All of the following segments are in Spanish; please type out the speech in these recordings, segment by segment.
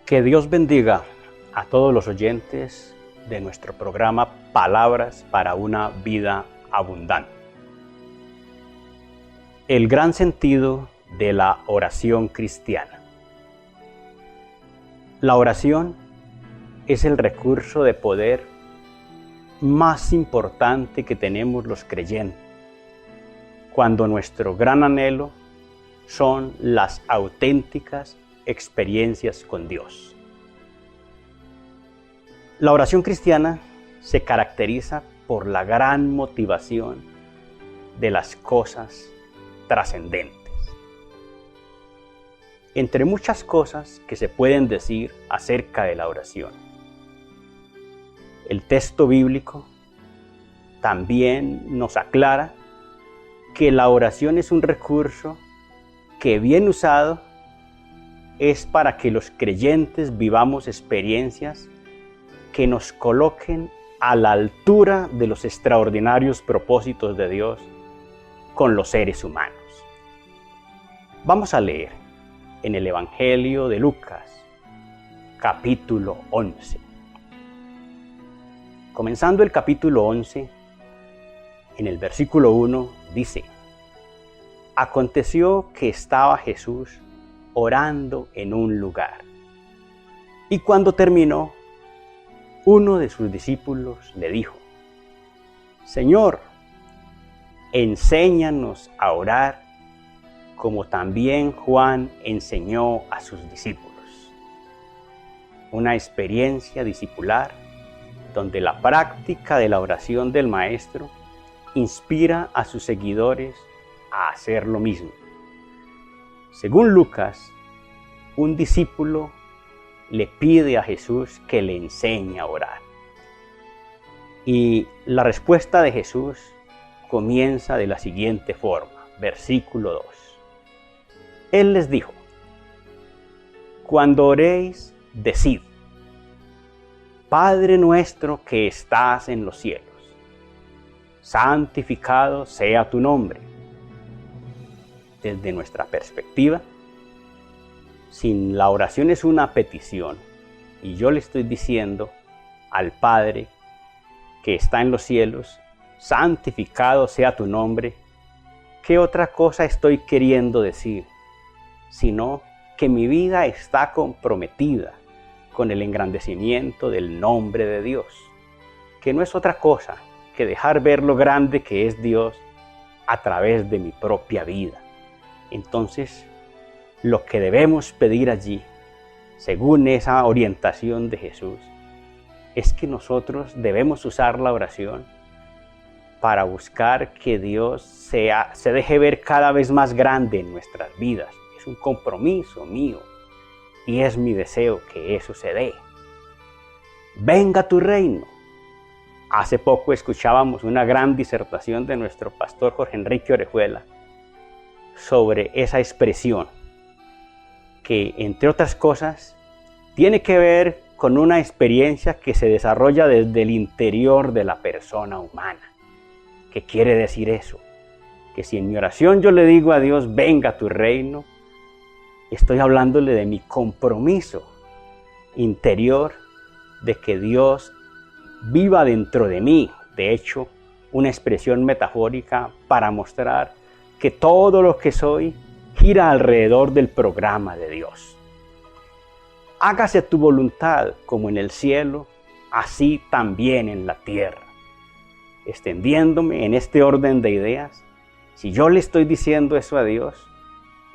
Que Dios bendiga a todos los oyentes de nuestro programa Palabras para una vida abundante. El gran sentido de la oración cristiana. La oración es el recurso de poder más importante que tenemos los creyentes, cuando nuestro gran anhelo son las auténticas experiencias con Dios. La oración cristiana se caracteriza por la gran motivación de las cosas trascendentes. Entre muchas cosas que se pueden decir acerca de la oración, el texto bíblico también nos aclara que la oración es un recurso que, bien usado, es para que los creyentes vivamos experiencias que nos coloquen a la altura de los extraordinarios propósitos de Dios con los seres humanos. Vamos a leer en el Evangelio de Lucas, capítulo 11. Comenzando el capítulo 11, en el versículo 1 dice: Aconteció que estaba Jesús orando en un lugar, y cuando terminó, uno de sus discípulos le dijo: Señor, enséñanos a orar como también Juan enseñó a sus discípulos. Una experiencia discipular donde la práctica de la oración del Maestro inspira a sus seguidores a hacer lo mismo. Según Lucas, un discípulo le pide a Jesús que le enseñe a orar. Y la respuesta de Jesús comienza de la siguiente forma, versículo 2. Él les dijo: Cuando oréis, decid: Padre nuestro que estás en los cielos, santificado sea tu nombre. Desde nuestra perspectiva, si la oración es una petición y yo le estoy diciendo al Padre que está en los cielos, santificado sea tu nombre, ¿qué otra cosa estoy queriendo decir? Sino que mi vida está comprometida con el engrandecimiento del nombre de Dios, que no es otra cosa que dejar ver lo grande que es Dios a través de mi propia vida. Entonces, lo que debemos pedir allí, según esa orientación de Jesús, es que nosotros debemos usar la oración para buscar que Dios se deje ver cada vez más grande en nuestras vidas. Es un compromiso mío y es mi deseo que eso se dé. Venga tu reino. Hace poco escuchábamos una gran disertación de nuestro pastor Jorge Enrique Orejuela sobre esa expresión que, entre otras cosas, tiene que ver con una experiencia que se desarrolla desde el interior de la persona humana. ¿Qué quiere decir eso? Que si en mi oración yo le digo a Dios, venga tu reino, estoy hablándole de mi compromiso interior de que Dios viva dentro de mí. De hecho, una expresión metafórica para mostrar que todo lo que soy gira alrededor del programa de Dios. Hágase tu voluntad como en el cielo, así también en la tierra. Extendiéndome en este orden de ideas, si yo le estoy diciendo eso a Dios,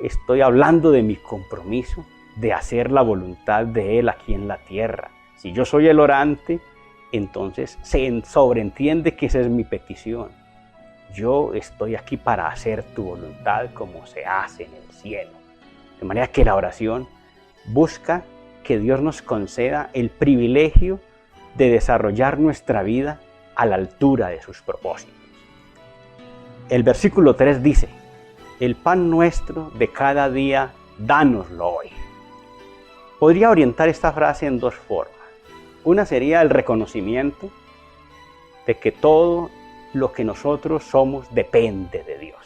estoy hablando de mi compromiso de hacer la voluntad de Él aquí en la tierra. Si yo soy el orante, entonces se sobreentiende que esa es mi petición. Yo estoy aquí para hacer tu voluntad como se hace en el cielo. De manera que la oración busca que Dios nos conceda el privilegio de desarrollar nuestra vida a la altura de sus propósitos. El versículo 3 dice: el pan nuestro de cada día, dánoslo hoy. Podría orientar esta frase en dos formas. Una sería el reconocimiento de que todo lo que nosotros somos depende de Dios.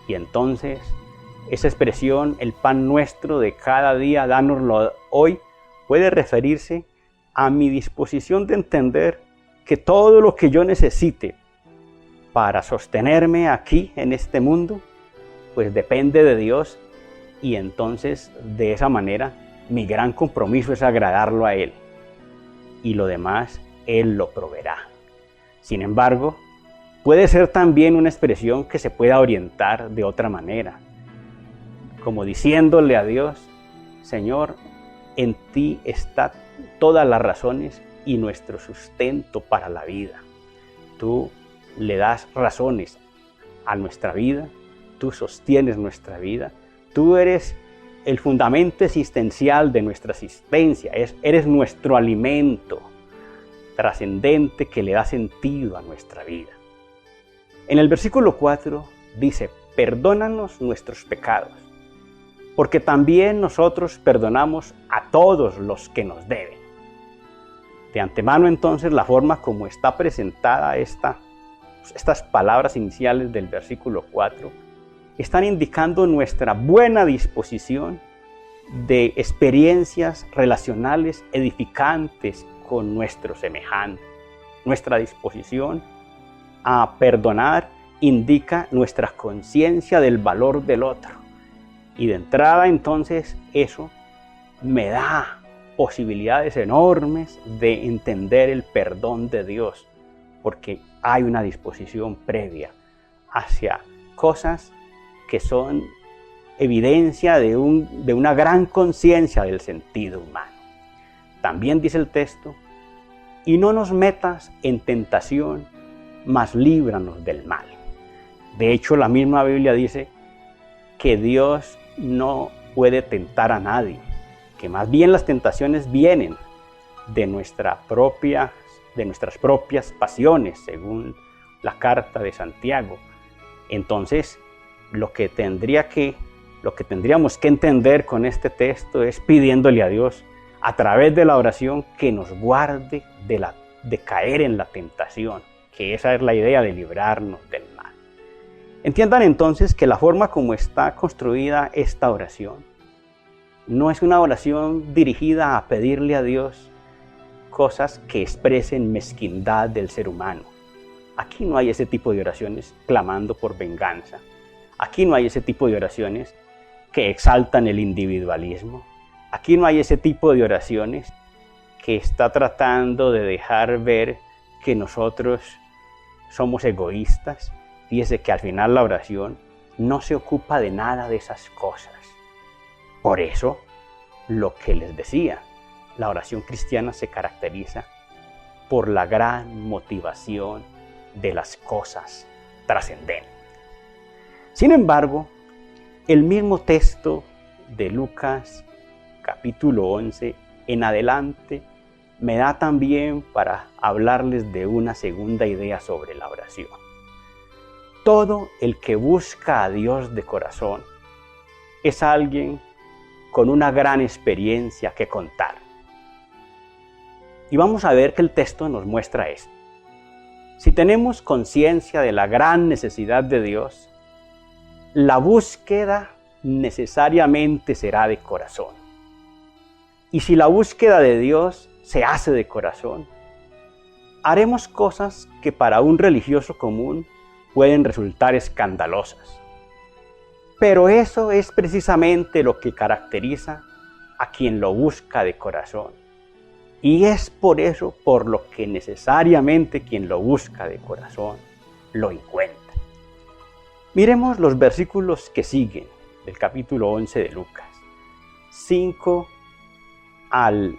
Y entonces Esa expresión, el pan nuestro de cada día, dánoslo hoy, puede referirse a mi disposición de entender que todo lo que yo necesite para sostenerme aquí en este mundo, pues depende de Dios, y entonces de esa manera mi gran compromiso es agradarlo a Él, y lo demás Él lo proveerá. Sin embargo, puede ser también una expresión que se pueda orientar de otra manera, como diciéndole a Dios: Señor, en ti está todas las razones y nuestro sustento para la vida. Tú le das razones a nuestra vida, tú sostienes nuestra vida, tú eres el fundamento existencial de nuestra existencia, eres nuestro alimento trascendente que le da sentido a nuestra vida. En el versículo 4 dice: perdónanos nuestros pecados, porque también nosotros perdonamos a todos los que nos deben. De antemano, entonces, la forma como está presentada estas palabras iniciales del versículo 4 están indicando nuestra buena disposición de experiencias relacionales edificantes con nuestro semejante. Nuestra disposición a perdonar indica nuestra conciencia del valor del otro. Y de entrada, entonces, eso me da posibilidades enormes de entender el perdón de Dios, porque hay una disposición previa hacia cosas que son evidencia de una gran conciencia del sentido humano. También dice el texto: y no nos metas en tentación, mas líbranos del mal. De hecho, la misma Biblia dice que Dios no puede tentar a nadie, que más bien las tentaciones vienen de nuestras propias pasiones, según la carta de Santiago. Entonces, lo que tendríamos que entender con este texto es pidiéndole a Dios, a través de la oración, que nos guarde de caer en la tentación, que esa es la idea de librarnos del mal. Entiendan entonces que la forma como está construida esta oración no es una oración dirigida a pedirle a Dios cosas que expresen mezquindad del ser humano. Aquí no hay ese tipo de oraciones clamando por venganza. Aquí no hay ese tipo de oraciones que exaltan el individualismo. Aquí no hay ese tipo de oraciones que está tratando de dejar ver que nosotros somos egoístas. Fíjese que al final la oración no se ocupa de nada de esas cosas. Por eso, lo que les decía, la oración cristiana se caracteriza por la gran motivación de las cosas trascendentes. Sin embargo, el mismo texto de Lucas capítulo 11 en adelante me da también para hablarles de una segunda idea sobre la oración. Todo el que busca a Dios de corazón es alguien con una gran experiencia que contar. Y vamos a ver que el texto nos muestra esto. Si tenemos conciencia de la gran necesidad de Dios, la búsqueda necesariamente será de corazón. Y si la búsqueda de Dios se hace de corazón, haremos cosas que para un religioso común pueden resultar escandalosas. Pero eso es precisamente lo que caracteriza a quien lo busca de corazón. Y es por eso por lo que necesariamente quien lo busca de corazón lo encuentra. Miremos los versículos que siguen del capítulo 11 de Lucas, 5 al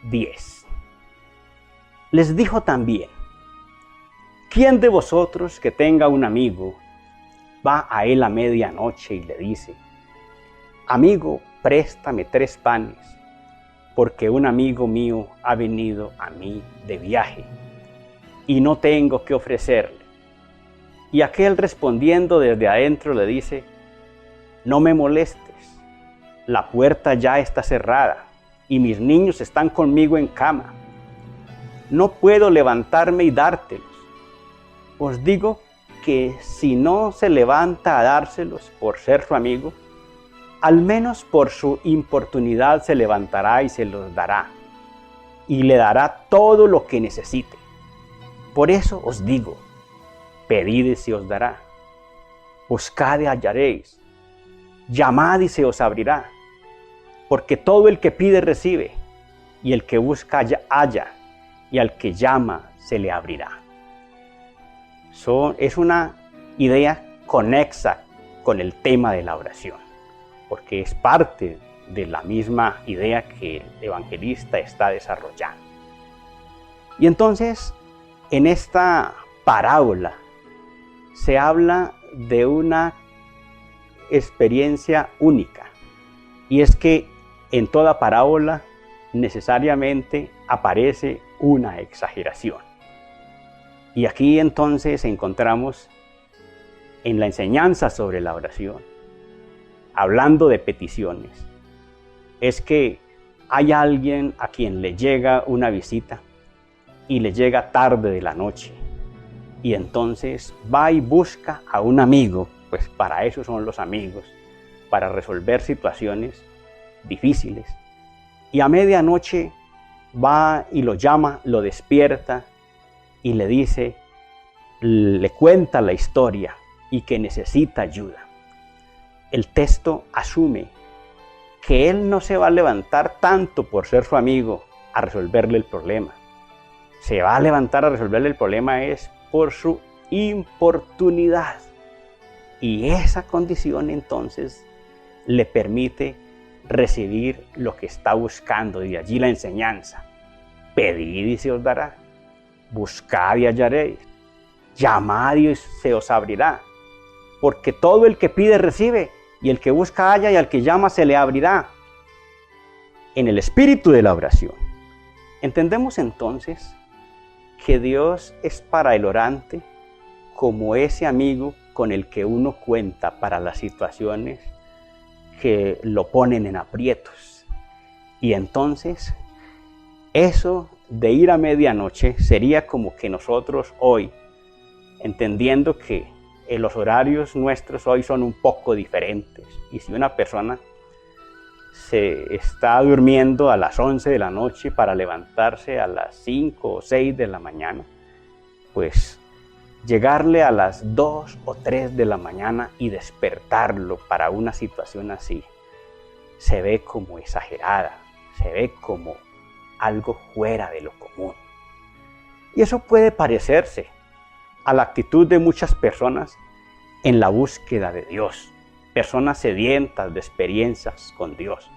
10. Les dijo también: ¿quién de vosotros que tenga un amigo va a él a medianoche y le dice: amigo, préstame 3 panes, porque un amigo mío ha venido a mí de viaje y no tengo que ofrecerle? Y aquel respondiendo desde adentro le dice: no me molestes, la puerta ya está cerrada y mis niños están conmigo en cama. No puedo levantarme y dártelos. Os digo que que si no se levanta a dárselos por ser su amigo, al menos por su importunidad se levantará y se los dará, y le dará todo lo que necesite. Por eso os digo, pedid y se os dará, buscad y hallaréis, llamad y se os abrirá, porque todo el que pide recibe, y el que busca halla, y al que llama se le abrirá. Es una idea conexa con el tema de la oración, porque es parte de la misma idea que el evangelista está desarrollando. Y entonces, en esta parábola se habla de una experiencia única, y es que en toda parábola necesariamente aparece una exageración. Y aquí entonces encontramos en la enseñanza sobre la oración, hablando de peticiones, es que hay alguien a quien le llega una visita y le llega tarde de la noche, y entonces va y busca a un amigo, pues para eso son los amigos, para resolver situaciones difíciles, y a medianoche va y lo llama, lo despierta y le dice, le cuenta la historia y que necesita ayuda. El texto asume que él no se va a levantar tanto por ser su amigo a resolverle el problema. Se va a levantar a resolverle el problema es por su importunidad. Y esa condición entonces le permite recibir lo que está buscando, y de allí la enseñanza. Pedid y se os dará, buscad y hallaréis, llamad y se os abrirá, porque todo el que pide recibe, y el que busca halla, y al que llama se le abrirá. En el espíritu de la oración, entendemos entonces que Dios es para el orante como ese amigo con el que uno cuenta para las situaciones que lo ponen en aprietos. Y entonces, eso de ir a medianoche sería como que nosotros hoy, entendiendo que los horarios nuestros hoy son un poco diferentes, y si una persona se está durmiendo a las 11 de la noche para levantarse a las 5 o 6 de la mañana, pues llegarle a las 2 o 3 de la mañana y despertarlo para una situación así, se ve como exagerada, se ve como algo fuera de lo común. Y eso puede parecerse a la actitud de muchas personas en la búsqueda de Dios, personas sedientas de experiencias con Dios,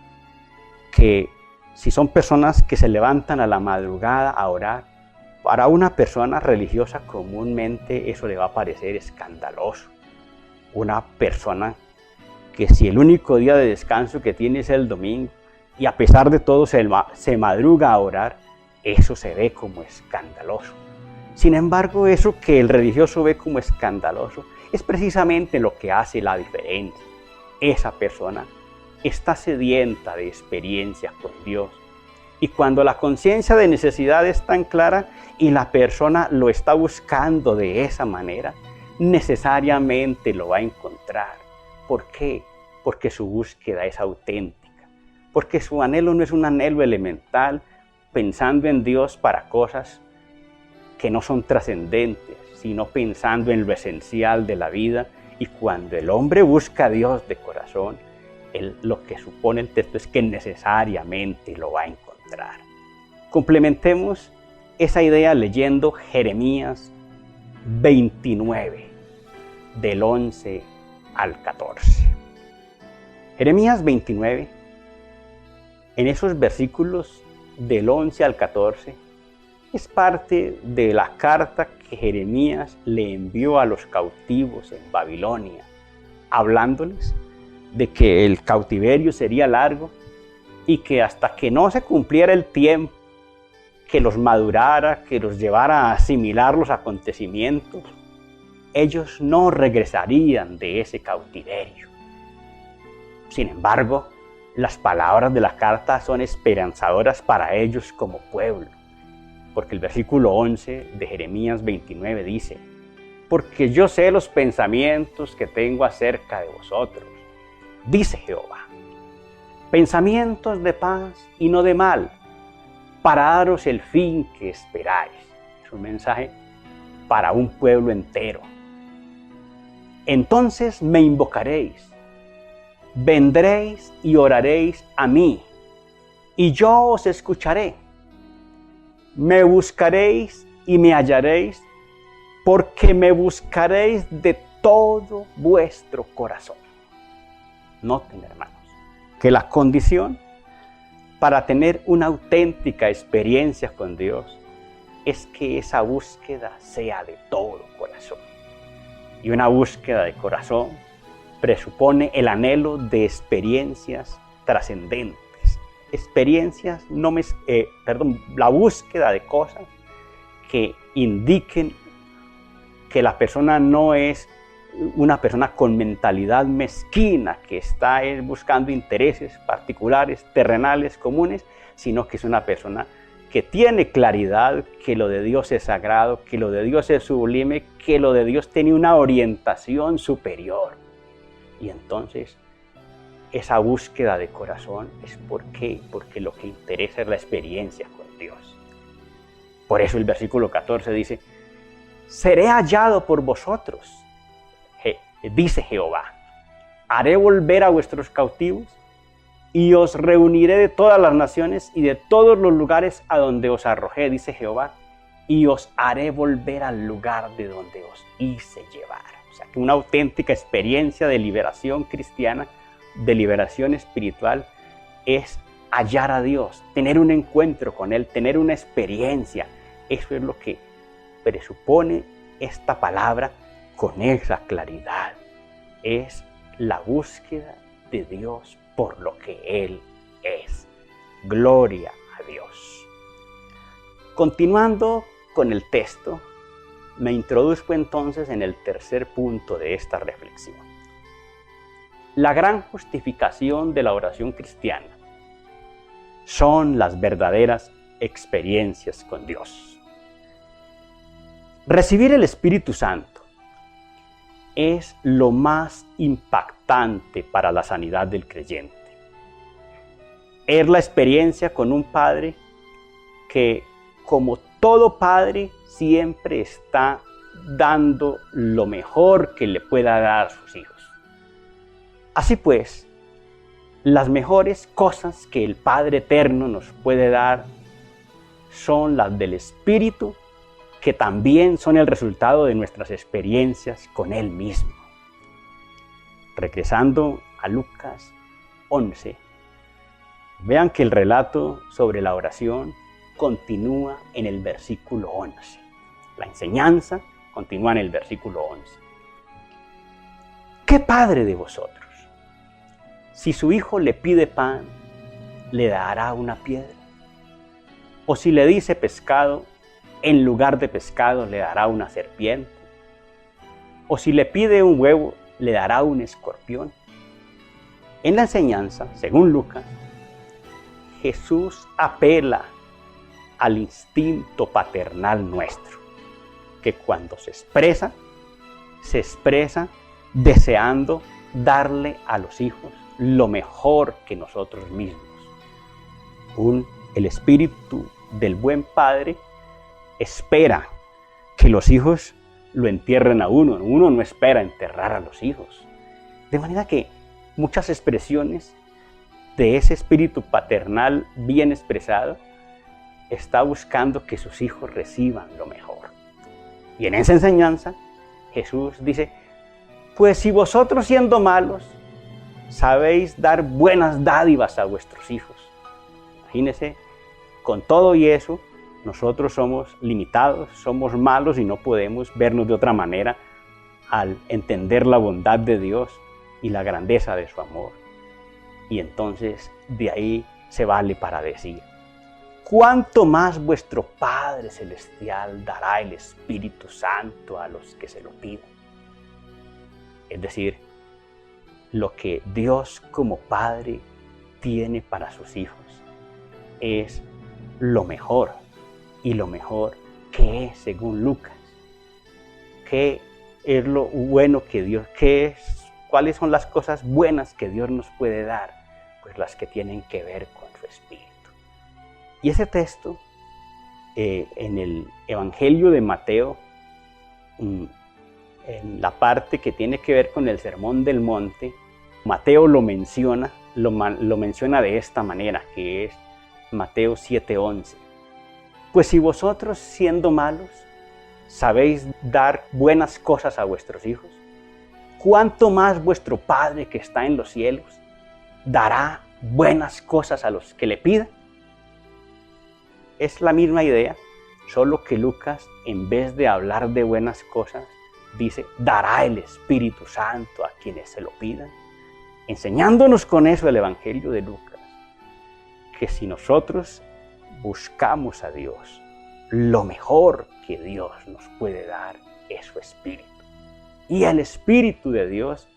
que si son personas que se levantan a la madrugada a orar, para una persona religiosa comúnmente eso le va a parecer escandaloso. Una persona que si el único día de descanso que tiene es el domingo y a pesar de todo se madruga a orar, eso se ve como escandaloso. Sin embargo, eso que el religioso ve como escandaloso es precisamente lo que hace la diferencia. Esa persona está sedienta de experiencia con Dios. Y cuando la conciencia de necesidad es tan clara y la persona lo está buscando de esa manera, necesariamente lo va a encontrar. ¿Por qué? Porque su búsqueda es auténtica. Porque su anhelo no es un anhelo elemental, pensando en Dios para cosas que no son trascendentes, sino pensando en lo esencial de la vida. Y cuando el hombre busca a Dios de corazón, lo que supone el texto es que necesariamente lo va a encontrar. Complementemos esa idea leyendo Jeremías 29, del 11 al 14. Jeremías 29, en esos versículos del 11 al 14, es parte de la carta que Jeremías le envió a los cautivos en Babilonia, hablándoles de que el cautiverio sería largo y que hasta que no se cumpliera el tiempo, que los madurara, que los llevara a asimilar los acontecimientos, ellos no regresarían de ese cautiverio. Sin embargo, las palabras de la carta son esperanzadoras para ellos como pueblo, porque el versículo 11 de Jeremías 29 dice: porque yo sé los pensamientos que tengo acerca de vosotros, dice Jehová. Pensamientos de paz y no de mal, para daros el fin que esperáis. Es un mensaje para un pueblo entero. Entonces me invocaréis, vendréis y oraréis a mí, y yo os escucharé. Me buscaréis y me hallaréis, porque me buscaréis de todo vuestro corazón. Noten, hermanos, que la condición para tener una auténtica experiencia con Dios es que esa búsqueda sea de todo corazón. Y una búsqueda de corazón presupone el anhelo de experiencias trascendentes. Experiencias, la búsqueda de cosas que indiquen que la persona no es una persona con mentalidad mezquina que está buscando intereses particulares, terrenales, comunes, sino que es una persona que tiene claridad que lo de Dios es sagrado, que lo de Dios es sublime, que lo de Dios tiene una orientación superior. Y entonces esa búsqueda de corazón es porque lo que interesa es la experiencia con Dios. Por eso el versículo 14 dice: seré hallado por vosotros, dice Jehová. Haré volver a vuestros cautivos y os reuniré de todas las naciones y de todos los lugares a donde os arrojé, dice Jehová, y os haré volver al lugar de donde os hice llevar. O sea, que una auténtica experiencia de liberación cristiana, de liberación espiritual, es hallar a Dios, tener un encuentro con Él, tener una experiencia. Eso es lo que presupone esta palabra con esa claridad. Es la búsqueda de Dios por lo que Él es. Gloria a Dios. Continuando con el texto, me introduzco entonces en el tercer punto de esta reflexión. La gran justificación de la oración cristiana son las verdaderas experiencias con Dios. Recibir el Espíritu Santo es lo más impactante para la sanidad del creyente. Es la experiencia con un Padre que, como todo padre, siempre está dando lo mejor que le pueda dar a sus hijos. Así pues, las mejores cosas que el Padre Eterno nos puede dar son las del Espíritu, que también son el resultado de nuestras experiencias con Él mismo. Regresando a Lucas 11, vean que el relato sobre la oración continúa en el versículo 11. La enseñanza continúa en el versículo 11. ¿Qué padre de vosotros, si su hijo le pide pan, le dará una piedra? ¿O si le dice pescado, en lugar de pescado le dará una serpiente? ¿O si le pide un huevo, le dará un escorpión? En la enseñanza, según Lucas, Jesús apela al instinto paternal nuestro, que cuando se expresa deseando darle a los hijos lo mejor que nosotros mismos. El espíritu del buen padre espera que los hijos lo entierren a uno. Uno no espera enterrar a los hijos. De manera que muchas expresiones de ese espíritu paternal bien expresado está buscando que sus hijos reciban lo mejor. Y en esa enseñanza Jesús dice: pues si vosotros, siendo malos, sabéis dar buenas dádivas a vuestros hijos. Imagínense, con todo y eso, nosotros somos limitados, somos malos y no podemos vernos de otra manera al entender la bondad de Dios y la grandeza de su amor. Y entonces de ahí se vale para decir: ¿cuánto más vuestro Padre Celestial dará el Espíritu Santo a los que se lo pidan? Es decir, lo que Dios como Padre tiene para sus hijos es lo mejor. Y lo mejor que es, según Lucas, que es lo bueno que Dios, cuáles son las cosas buenas que Dios nos puede dar, pues las que tienen que ver con su Espíritu. Y ese texto, en el Evangelio de Mateo, en la parte que tiene que ver con el Sermón del Monte, Mateo lo menciona de esta manera, que es Mateo 7:11. Pues si vosotros, siendo malos, sabéis dar buenas cosas a vuestros hijos, ¿cuánto más vuestro Padre que está en los cielos dará buenas cosas a los que le pidan? Es la misma idea, solo que Lucas, en vez de hablar de buenas cosas, dice, dará el Espíritu Santo a quienes se lo pidan, enseñándonos con eso el Evangelio de Lucas, que si nosotros buscamos a Dios, lo mejor que Dios nos puede dar es su Espíritu. Y el Espíritu de Dios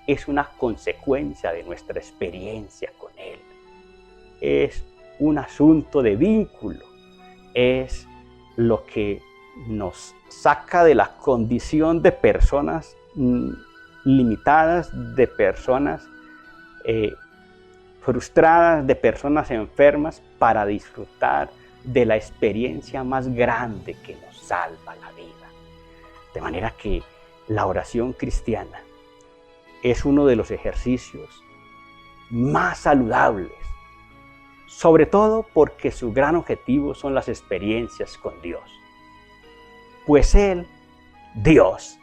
es una consecuencia de nuestra experiencia con Él. Es un asunto de vínculo, es lo que nos saca de la condición de personas limitadas, de personas frustradas, de personas enfermas, para disfrutar de la experiencia más grande que nos salva la vida. De manera que la oración cristiana es uno de los ejercicios más saludables, sobre todo porque su gran objetivo son las experiencias con Dios. Pues Él, Dios,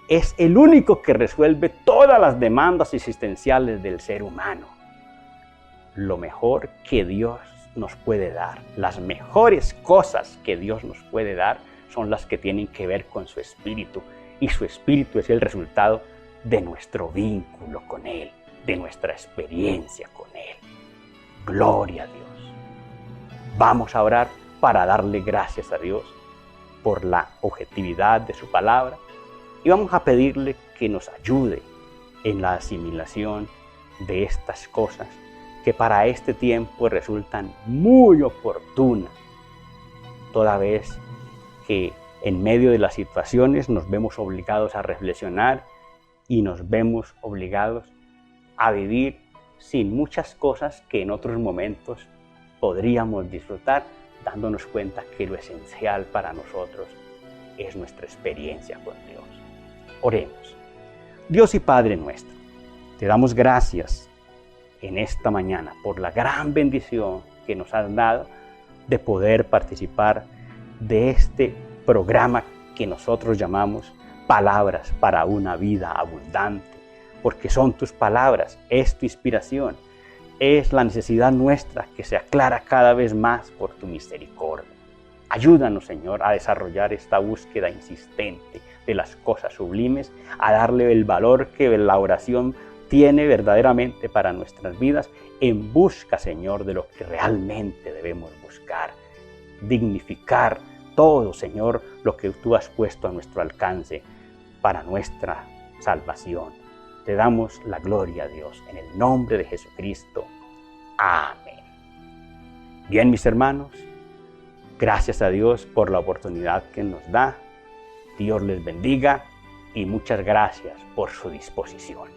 es el único que resuelve todas las demandas existenciales del ser humano. Lo mejor que Dios nos puede dar, las mejores cosas que Dios nos puede dar, son las que tienen que ver con su Espíritu. Y su Espíritu es el resultado de nuestro vínculo con Él, de nuestra experiencia con Él. Gloria a Dios. Vamos a orar para darle gracias a Dios por la objetividad de su palabra y vamos a pedirle que nos ayude en la asimilación de estas cosas que para este tiempo resultan muy oportunas, toda vez que en medio de las situaciones nos vemos obligados a reflexionar y nos vemos obligados a vivir sin muchas cosas que en otros momentos podríamos disfrutar, dándonos cuenta que lo esencial para nosotros es nuestra experiencia con Dios. Oremos. Dios y Padre nuestro, te damos gracias en esta mañana por la gran bendición que nos has dado de poder participar de este programa que nosotros llamamos Palabras para una vida abundante, porque son tus palabras, es tu inspiración, es la necesidad nuestra que se aclara cada vez más por tu misericordia. Ayúdanos, Señor, a desarrollar esta búsqueda insistente de las cosas sublimes, a darle el valor que la oración tiene verdaderamente para nuestras vidas, en busca, Señor, de lo que realmente debemos buscar. Dignificar todo, Señor, lo que tú has puesto a nuestro alcance para nuestra salvación. Te damos la gloria a Dios, en el nombre de Jesucristo. Amén. Bien, mis hermanos, gracias a Dios por la oportunidad que nos da. Dios les bendiga y muchas gracias por su disposición.